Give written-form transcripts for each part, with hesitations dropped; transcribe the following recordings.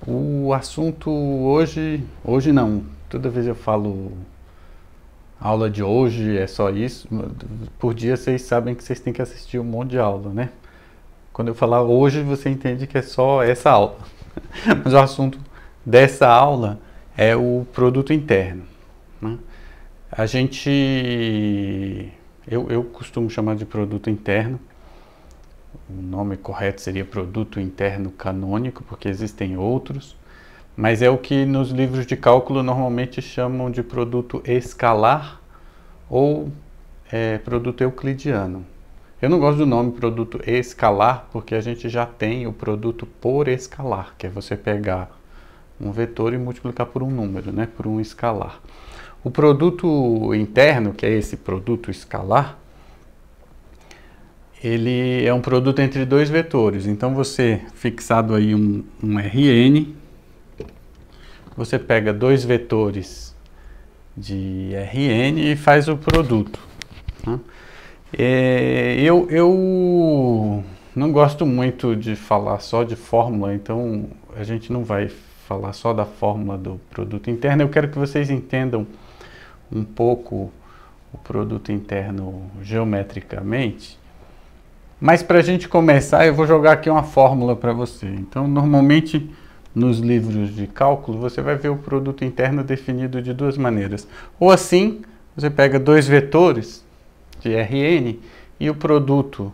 O assunto hoje não, toda vez eu falo aula de hoje, é só isso. Por dia vocês sabem que vocês têm que assistir um monte de aula, né? Quando eu falar hoje, você entende que é só essa aula. Mas o assunto dessa aula é o produto interno, né? A gente, eu costumo chamar de produto interno. O nome correto seria produto interno canônico, porque existem outros, mas é o que nos livros de cálculo normalmente chamam de produto escalar ou produto euclidiano. Eu não gosto do nome produto escalar, porque a gente já tem o produto por escalar, que é você pegar um vetor e multiplicar por um número, né, por um escalar. O produto interno, que é esse produto escalar, ele é um produto entre dois vetores. Então você, fixado aí um Rn, você pega dois vetores de Rn e faz o produto, né? Eu não gosto muito de falar só de fórmula, então a gente não vai falar só da fórmula do produto interno. Eu quero que vocês entendam um pouco o produto interno geometricamente. Mas para a gente começar, eu vou jogar aqui uma fórmula para você. Então, normalmente, nos livros de cálculo, você vai ver o produto interno definido de duas maneiras. Ou assim, você pega dois vetores de Rn e o produto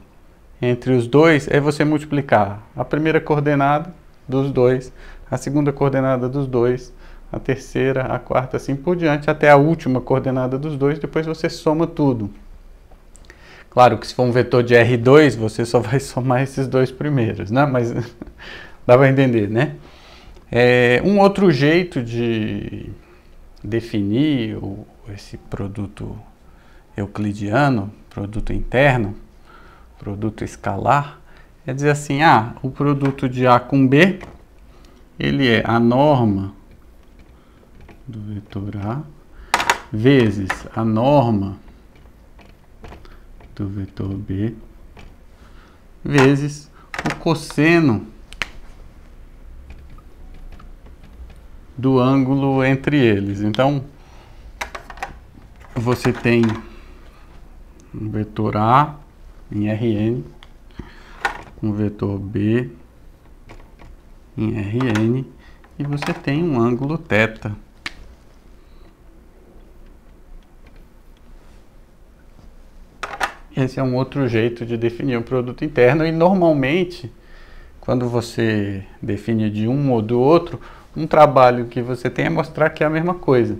entre os dois é você multiplicar a primeira coordenada dos dois, a segunda coordenada dos dois, a terceira, a quarta, assim por diante, até a última coordenada dos dois, depois você soma tudo. Claro que se for um vetor de R2, você só vai somar esses dois primeiros, né? Mas dá para entender, né? Um outro jeito de definir esse produto euclidiano, produto interno, produto escalar, é dizer assim, o produto de A com B, ele é a norma do vetor A vezes a norma do vetor B vezes o cosseno do ângulo entre eles. Então, você tem um vetor A em Rn, um vetor B em Rn, e você tem um ângulo θ. Esse é um outro jeito de definir o produto interno, e normalmente, quando você define de um ou do outro, um trabalho que você tem é mostrar que é a mesma coisa,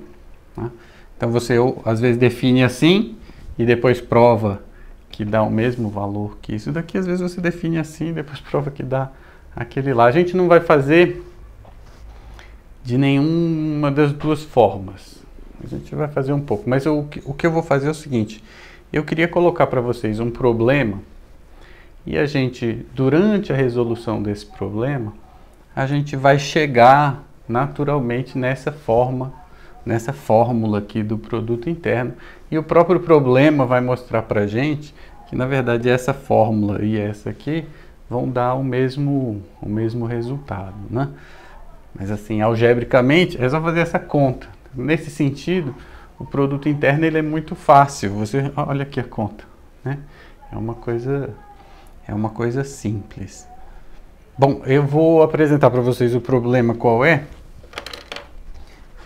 né? Então você às vezes define assim e depois prova que dá o mesmo valor que isso daqui, às vezes você define assim e depois prova que dá aquele lá. A gente não vai fazer de nenhuma das duas formas, a gente vai fazer um pouco, mas o que eu vou fazer é o seguinte: eu queria colocar para vocês um problema e a gente, durante a resolução desse problema, a gente vai chegar naturalmente nessa fórmula aqui do produto interno, e o próprio problema vai mostrar para a gente que, na verdade, essa fórmula e essa aqui vão dar o mesmo resultado, né? Mas assim, algebricamente, é só fazer essa conta. Nesse sentido, o produto interno ele é muito fácil. Você olha aqui a conta, né? É uma coisa simples. Bom, eu vou apresentar para vocês o problema qual é.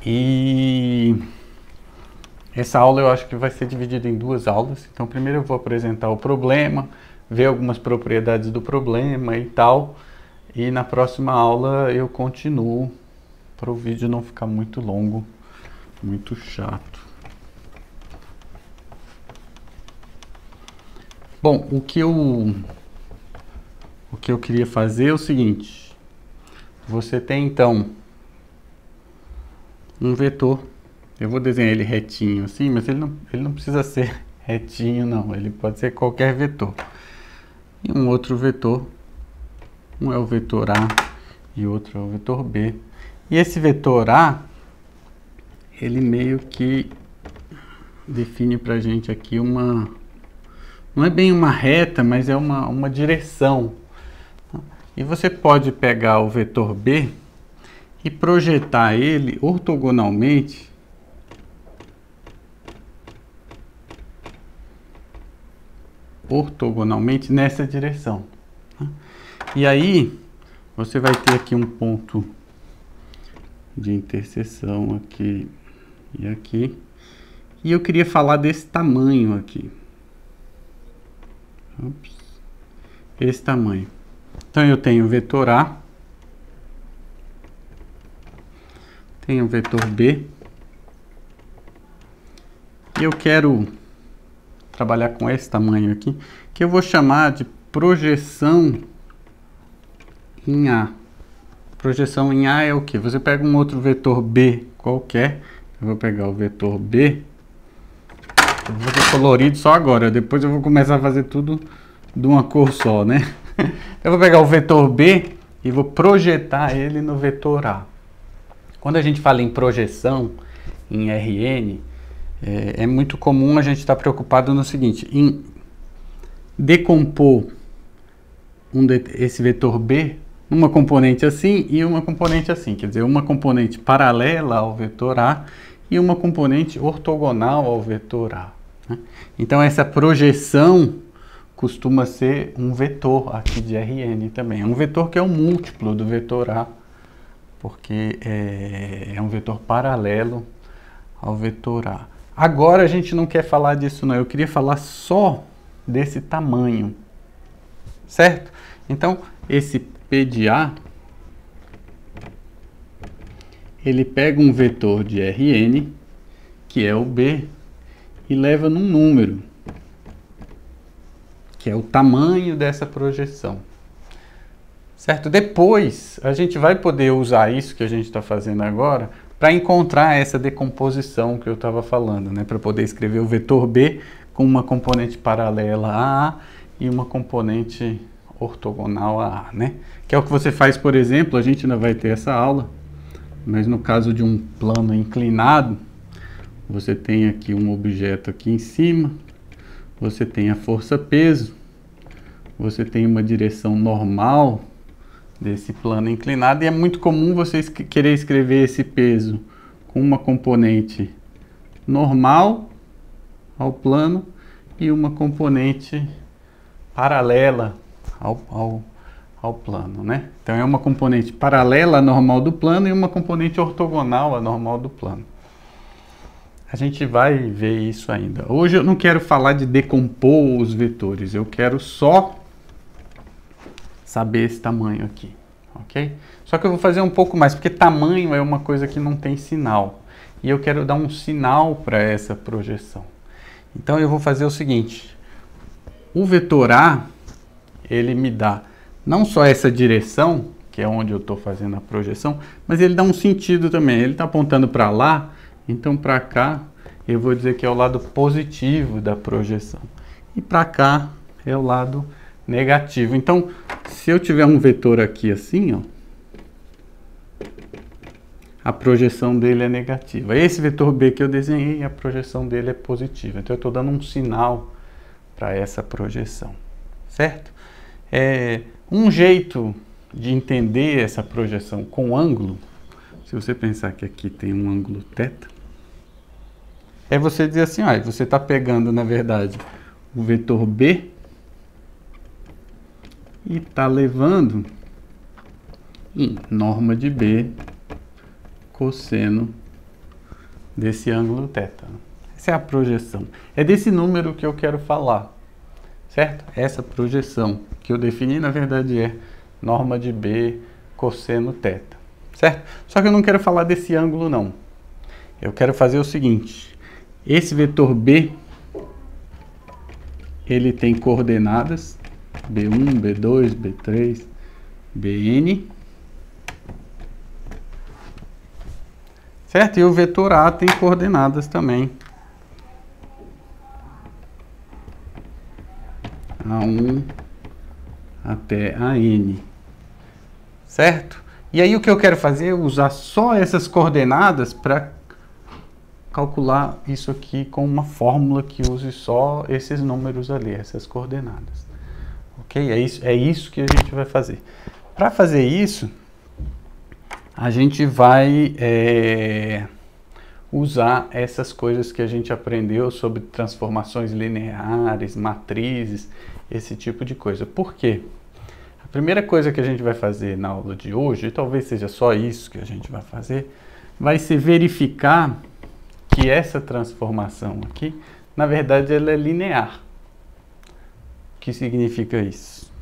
E essa aula eu acho que vai ser dividida em duas aulas. Então, primeiro eu vou apresentar o problema, ver algumas propriedades do problema e tal. E na próxima aula eu continuo, para o vídeo não ficar muito longo, muito chato. Bom, o que eu queria fazer é o seguinte: você tem então um vetor, eu vou desenhar ele retinho assim, mas ele não precisa ser retinho não, ele pode ser qualquer vetor. E um outro vetor, um é o vetor A e outro é o vetor B. E esse vetor A, ele meio que define pra gente aqui não é bem uma reta, mas é uma direção. E você pode pegar o vetor B e projetar ele ortogonalmente nessa direção. E aí, você vai ter aqui um ponto de interseção aqui e aqui. E eu queria falar desse tamanho aqui. Ops. Esse tamanho. Então, eu tenho o vetor A, tenho o vetor B, e eu quero trabalhar com esse tamanho aqui, que eu vou chamar de projeção em A. Projeção em A é o que? Você pega um outro vetor B qualquer, eu vou pegar o vetor B, eu vou fazer colorido só agora, depois eu vou começar a fazer tudo de uma cor só, né? Eu vou pegar o vetor B e vou projetar ele no vetor A. Quando a gente fala em projeção, em RN, é muito comum a gente estar preocupado no seguinte, em decompor esse vetor B uma componente assim e uma componente assim, quer dizer, uma componente paralela ao vetor A e uma componente ortogonal ao vetor A, né? Então essa projeção costuma ser um vetor aqui de Rn também, é um vetor que é um múltiplo do vetor A, porque é um vetor paralelo ao vetor A. Agora a gente não quer falar disso não, eu queria falar só desse tamanho, certo? Então esse P de A, ele pega um vetor de Rn, que é o B, e leva num número, que é o tamanho dessa projeção, certo? Depois a gente vai poder usar isso que a gente está fazendo agora para encontrar essa decomposição que eu estava falando, né? Para poder escrever o vetor B com uma componente paralela a A e uma componente ortogonal a A, né? Que é o que você faz, por exemplo, a gente ainda vai ter essa aula, mas no caso de um plano inclinado, você tem aqui um objeto aqui em cima, você tem a força-peso, você tem uma direção normal desse plano inclinado, e é muito comum você querer escrever esse peso com uma componente normal ao plano e uma componente paralela ao plano, né? Então é uma componente paralela à normal do plano e uma componente ortogonal à normal do plano. A gente vai ver isso ainda. Hoje eu não quero falar de decompor os vetores, eu quero só saber esse tamanho aqui, ok? Só que eu vou fazer um pouco mais, porque tamanho é uma coisa que não tem sinal. E eu quero dar um sinal para essa projeção. Então eu vou fazer o seguinte, o vetor A, ele me dá não só essa direção, que é onde eu estou fazendo a projeção, mas ele dá um sentido também. Ele está apontando para lá, então para cá eu vou dizer que é o lado positivo da projeção. E para cá é o lado negativo. Então, se eu tiver um vetor aqui assim, ó, a projeção dele é negativa. Esse vetor B que eu desenhei, a projeção dele é positiva. Então eu estou dando um sinal para essa projeção, certo? Um jeito de entender essa projeção com ângulo, se você pensar que aqui tem um ângulo θ, é você dizer assim, ó, você está pegando, na verdade, o vetor B e está levando em norma de B cosseno desse ângulo θ. Essa é a projeção. É desse número que eu quero falar, certo? Essa projeção que eu defini, na verdade, é norma de B cosseno θ, certo? Só que eu não quero falar desse ângulo, não. Eu quero fazer o seguinte, esse vetor B, ele tem coordenadas B1, B2, B3, Bn, certo? E o vetor A tem coordenadas também. A1 até a N, certo? E aí o que eu quero fazer é usar só essas coordenadas para calcular isso aqui com uma fórmula que use só esses números ali, essas coordenadas. Ok? É isso que a gente vai fazer. Para fazer isso, a gente vai usar essas coisas que a gente aprendeu sobre transformações lineares, matrizes, esse tipo de coisa. Por quê? A primeira coisa que a gente vai fazer na aula de hoje, e talvez seja só isso que a gente vai fazer, vai ser verificar que essa transformação aqui, na verdade, ela é linear. O que significa isso?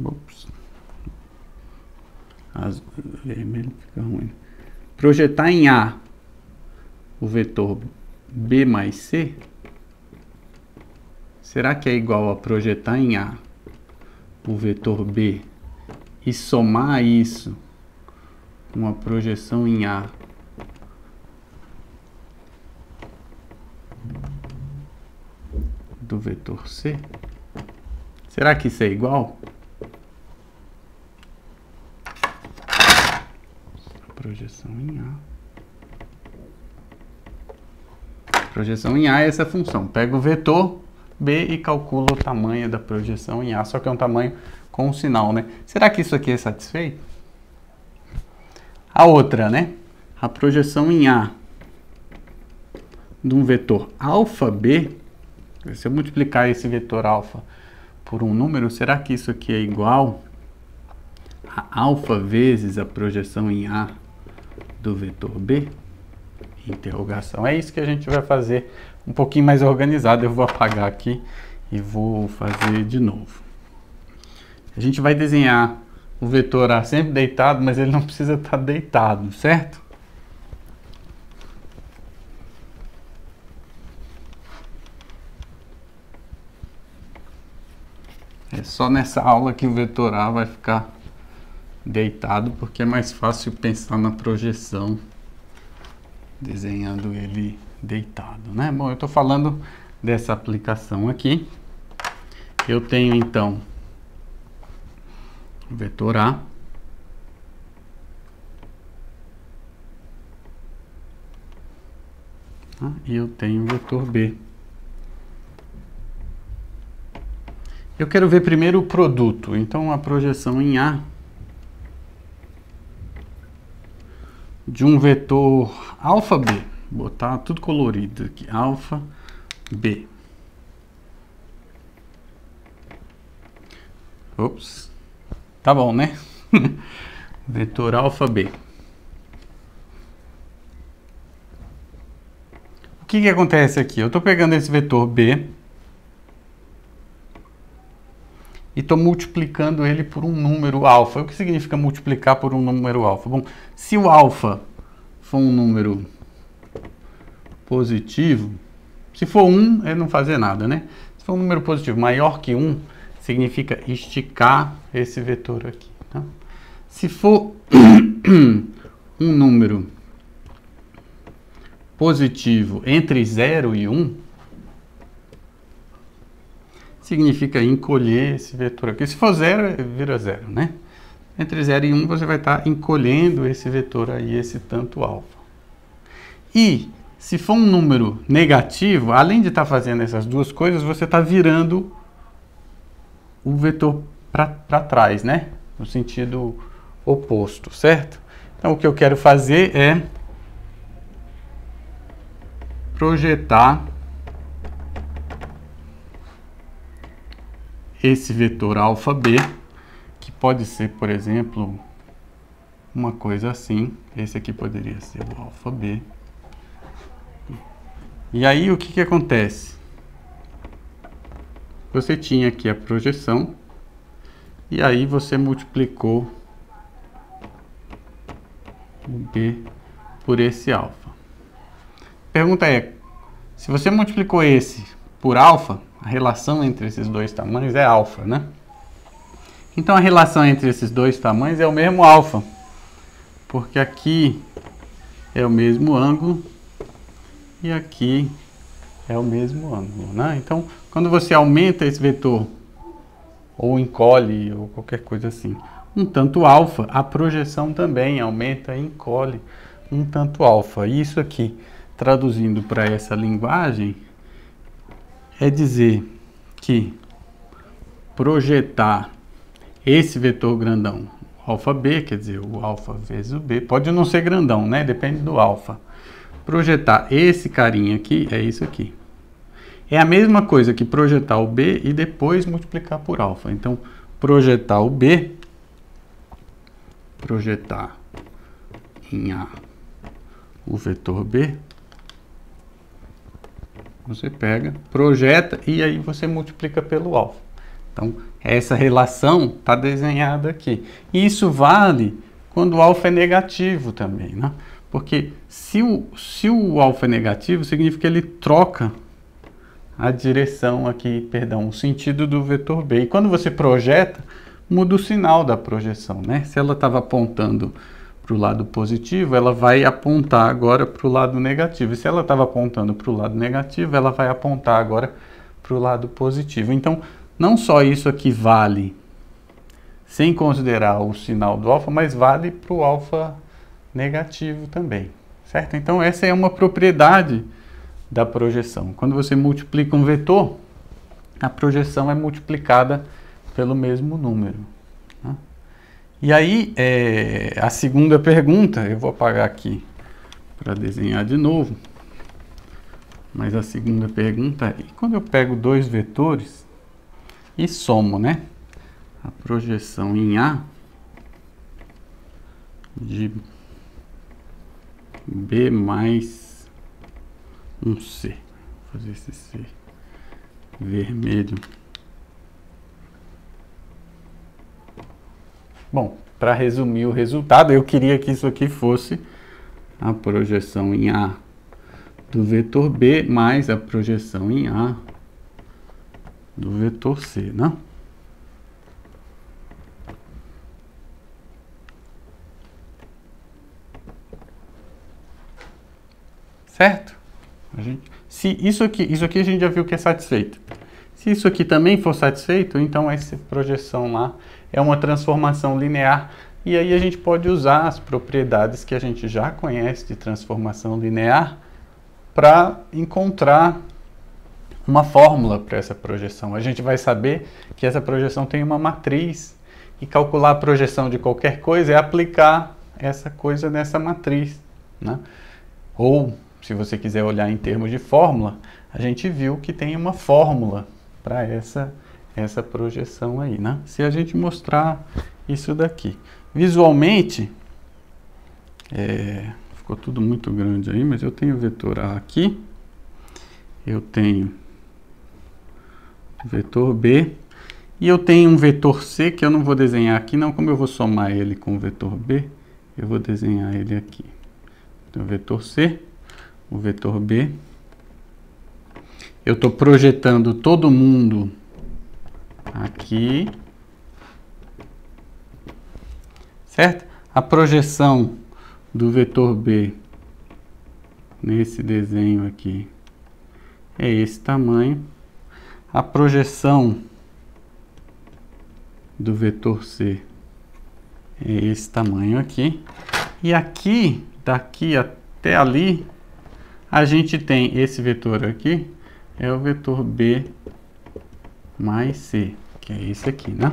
Ops. Vermelho fica ruim. Projetar em A o vetor B mais C, será que é igual a projetar em A o vetor B e somar isso uma projeção em A do vetor C? Será que isso é igual? Projeção em A. Projeção em A é essa função. Pega o vetor B e calcula o tamanho da projeção em A, só que é um tamanho com um sinal, né? Será que isso aqui é satisfeito? A outra, né? A projeção em A de um vetor alfa B, se eu multiplicar esse vetor alfa por um número, será que isso aqui é igual a alfa vezes a projeção em A do vetor B? Interrogação. É isso que a gente vai fazer um pouquinho mais organizado. Eu vou apagar aqui e vou fazer de novo. A gente vai desenhar o vetor A sempre deitado, mas ele não precisa estar deitado, certo? É só nessa aula que o vetor A vai ficar deitado, porque é mais fácil pensar na projeção desenhando ele deitado, né? Bom, eu estou falando dessa aplicação aqui. Eu tenho então o vetor A e eu tenho o vetor B. Eu quero ver primeiro o produto, então a projeção em A de um vetor alfa B, botar tudo colorido aqui, alfa B. Ops, tá bom, né? Vetor alfa B. O que que acontece aqui? Eu estou pegando esse vetor B e estou multiplicando ele por um número alfa. O que significa multiplicar por um número alfa? Bom, se o alfa for um número positivo, se for 1, ele não fazer nada, né? Se for um número positivo maior que 1, significa esticar esse vetor aqui. Tá? Se for um número positivo entre 0 e 1, significa encolher esse vetor aqui. Se for 0, vira 0, né? Entre 0 e 1, você vai estar encolhendo esse vetor aí, esse tanto alfa. E, se for um número negativo, além de estar fazendo essas duas coisas, você está virando o vetor para trás, né? No sentido oposto, certo? Então, o que eu quero fazer é projetar esse vetor alfa B, que pode ser, por exemplo, uma coisa assim. Esse aqui poderia ser o alfa B. E aí o que que acontece? Você tinha aqui a projeção e aí você multiplicou o B por esse alfa. A pergunta é, se você multiplicou esse por alfa, a relação entre esses dois tamanhos é alfa, né? Então a relação entre esses dois tamanhos é o mesmo alfa, porque aqui é o mesmo ângulo e aqui é o mesmo ângulo, né? Então, quando você aumenta esse vetor, ou encolhe, ou qualquer coisa assim, um tanto alfa, a projeção também aumenta e encolhe um tanto alfa. E isso aqui, traduzindo para essa linguagem, é dizer que projetar esse vetor grandão, o alfa b, quer dizer, o alfa vezes o b, pode não ser grandão, né? Depende do alfa. Projetar esse carinha aqui é isso aqui. É a mesma coisa que projetar o b e depois multiplicar por alfa. Então, projetar o b, projetar em A o vetor b, você pega, projeta e aí você multiplica pelo alfa. Então, essa relação está desenhada aqui. E isso vale quando o alfa é negativo também, né? Porque se o alfa é negativo, significa que ele troca a direção aqui, perdão, o sentido do vetor b. E quando você projeta, muda o sinal da projeção, né? Se ela estava apontando para o lado positivo, ela vai apontar agora para o lado negativo. E se ela estava apontando para o lado negativo, ela vai apontar agora para o lado positivo. Então, não só isso aqui vale sem considerar o sinal do alfa, mas vale para o alfa negativo também, certo? Então, essa é uma propriedade da projeção. Quando você multiplica um vetor, a projeção é multiplicada pelo mesmo número, né? E aí, a segunda pergunta, eu vou apagar aqui para desenhar de novo, mas a segunda pergunta é, e quando eu pego dois vetores e somo, né, a projeção em A de B mais um C, vou fazer esse C vermelho. Bom, para resumir o resultado, eu queria que isso aqui fosse a projeção em A do vetor B mais a projeção em A do vetor C, né? Certo? Se isso aqui a gente já viu que é satisfeito. Se isso aqui também for satisfeito, então essa projeção lá é uma transformação linear. E aí a gente pode usar as propriedades que a gente já conhece de transformação linear para encontrar uma fórmula para essa projeção. A gente vai saber que essa projeção tem uma matriz e calcular a projeção de qualquer coisa é aplicar essa coisa nessa matriz, né? Ou, se você quiser olhar em termos de fórmula, a gente viu que tem uma fórmula para essa projeção aí, né? Se a gente mostrar isso daqui. Visualmente, ficou tudo muito grande aí, mas eu tenho o vetor A aqui, eu tenho o vetor B, e eu tenho um vetor C, que eu não vou desenhar aqui, não, como eu vou somar ele com o vetor B, eu vou desenhar ele aqui. Então, o vetor C, o vetor B, eu estou projetando todo mundo aqui, certo? A projeção do vetor B nesse desenho aqui é esse tamanho. A projeção do vetor C é esse tamanho aqui. E aqui, daqui até ali, a gente tem esse vetor aqui, é o vetor B mais C, que é esse aqui, né?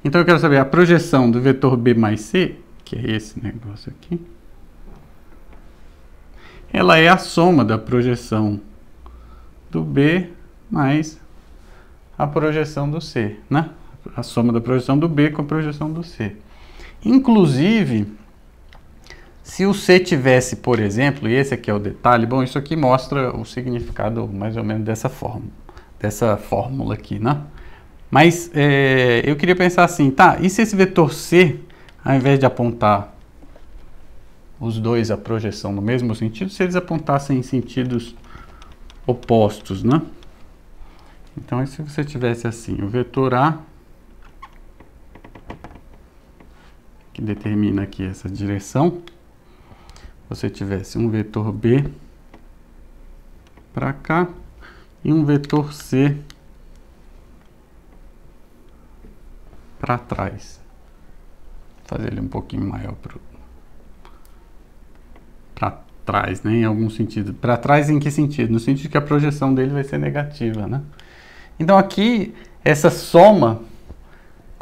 Então eu quero saber a projeção do vetor B mais C, que é esse negócio aqui, ela é a soma da projeção do B mais a projeção do C, né? A soma da projeção do B com a projeção do C. Inclusive, se o C tivesse, por exemplo, e esse aqui é o detalhe, bom, isso aqui mostra o significado mais ou menos dessa fórmula aqui, né? Mas eu queria pensar assim, tá, e se esse vetor C, ao invés de apontar os dois a projeção no mesmo sentido, se eles apontassem em sentidos opostos, né? Então, e se você tivesse assim, o vetor A, que determina aqui essa direção, você tivesse um vetor B para cá e um vetor C para trás. Vou fazer ele um pouquinho maior para trás, né? Em algum sentido. Para trás em que sentido? No sentido que a projeção dele vai ser negativa, né? Então aqui, essa soma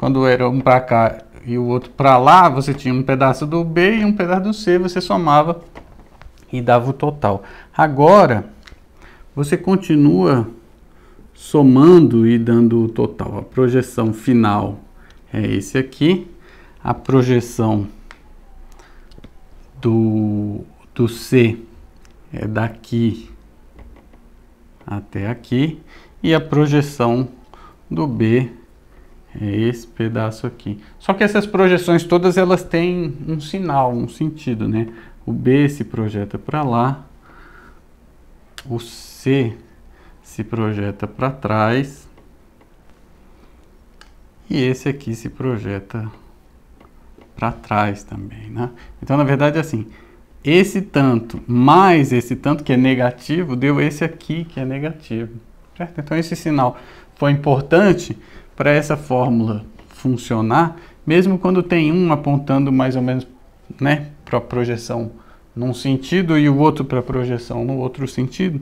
quando era um para cá e o outro para lá, você tinha um pedaço do B e um pedaço do C, você somava e dava o total. Agora, você continua somando e dando o total. A projeção final é esse aqui, a projeção do C é daqui até aqui, e a projeção do B é esse pedaço aqui. Só que essas projeções todas elas têm um sinal, um sentido, né? O B se projeta para lá, o C se projeta para trás e esse aqui se projeta para trás também, né? Então, na verdade, assim, esse tanto mais esse tanto que é negativo deu esse aqui que é negativo, certo? Então, esse sinal foi importante para essa fórmula funcionar, mesmo quando tem um apontando mais ou menos, né, para a projeção num sentido e o outro para a projeção no outro sentido.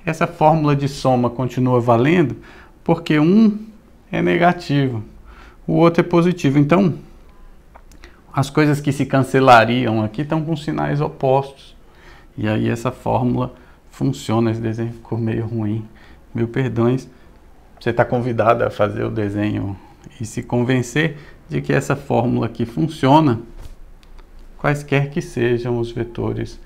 Essa fórmula de soma continua valendo porque um é negativo, o outro é positivo. Então, as coisas que se cancelariam aqui estão com sinais opostos. E aí essa fórmula funciona. Esse desenho ficou meio ruim, mil perdões. Você está convidado a fazer o desenho e se convencer de que essa fórmula aqui funciona, quaisquer que sejam os vetores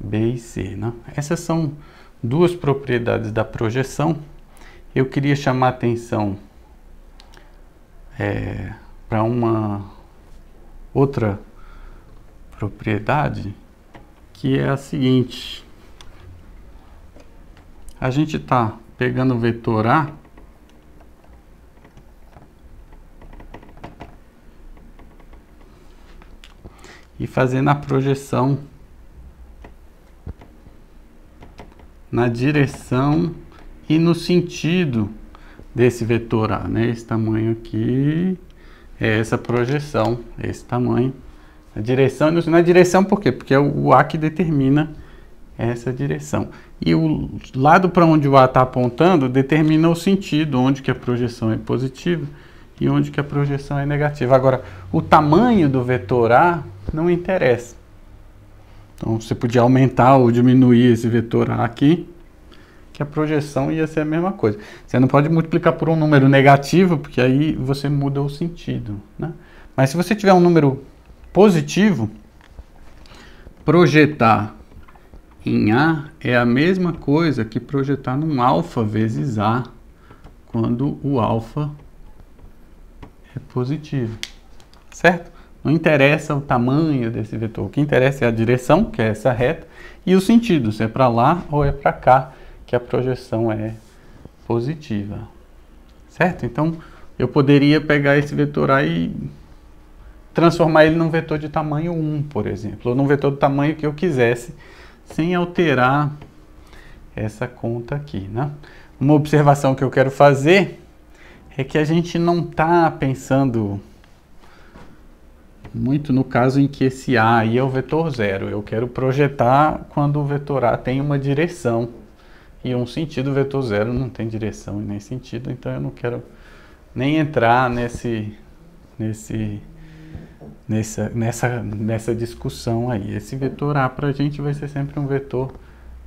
B e C, né? Essas são duas propriedades da projeção. Eu queria chamar a atenção para uma outra propriedade, que é a seguinte: a gente está pegando o vetor A e fazendo a projeção na direção e no sentido desse vetor A, né? Esse tamanho aqui é essa projeção, esse tamanho. A direção, na direção por quê? Porque é o A que determina essa direção. E o lado para onde o A está apontando determina o sentido, onde que a projeção é positiva e onde que a projeção é negativa. Agora, o tamanho do vetor A não interessa. Então, você podia aumentar ou diminuir esse vetor A aqui, que a projeção ia ser a mesma coisa. Você não pode multiplicar por um número negativo, porque aí você muda o sentido, né? Mas se você tiver um número positivo, projetar em A é a mesma coisa que projetar num alfa vezes A, quando o alfa é positivo, certo? Não interessa o tamanho desse vetor, o que interessa é a direção, que é essa reta, e o sentido, se é para lá ou é para cá, que a projeção é positiva, certo? Então, eu poderia pegar esse vetor A e transformar ele num vetor de tamanho 1, por exemplo, ou num vetor do tamanho que eu quisesse, sem alterar essa conta aqui, né? Uma observação que eu quero fazer é que a gente não está pensando muito no caso em que esse A aí é o vetor zero. Eu quero projetar quando o vetor A tem uma direção e um sentido. O vetor zero não tem direção e nem sentido, então eu não quero nem entrar nessa discussão aí. Esse vetor A para a gente vai ser sempre um vetor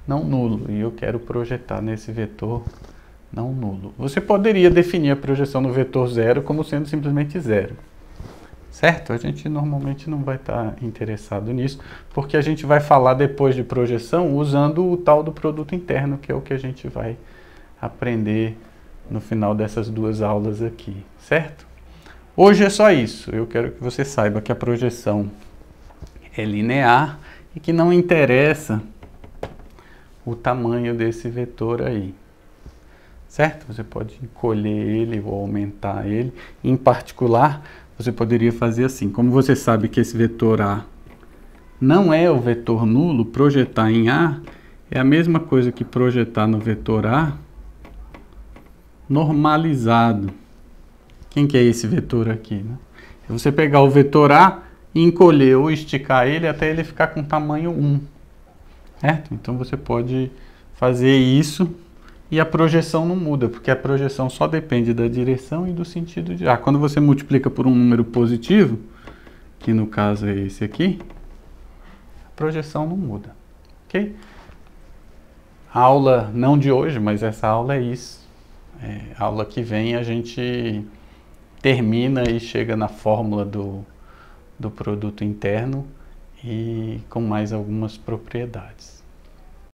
não nulo e eu quero projetar nesse vetor não nulo. Você poderia definir a projeção no vetor zero como sendo simplesmente zero, certo? A gente normalmente não vai estar interessado nisso, porque a gente vai falar depois de projeção usando o tal do produto interno, que é o que a gente vai aprender no final dessas duas aulas aqui, certo? Hoje é só isso. Eu quero que você saiba que a projeção é linear e que não interessa o tamanho desse vetor aí, certo? Você pode encolher ele ou aumentar ele. Em particular, você poderia fazer assim. Como você sabe que esse vetor A não é o vetor nulo, projetar em A é a mesma coisa que projetar no vetor A normalizado. Quem que é esse vetor aqui, né? É você pegar o vetor A e encolher ou esticar ele até ele ficar com tamanho 1. Certo? Então você pode fazer isso E a projeção não muda, porque a projeção só depende da direção e do sentido de ar. Quando você multiplica por um número positivo, que no caso é esse aqui, a projeção não muda, ok? A aula, não de hoje, mas essa aula é isso. A aula que vem a gente termina e chega na fórmula do produto interno e com mais algumas propriedades.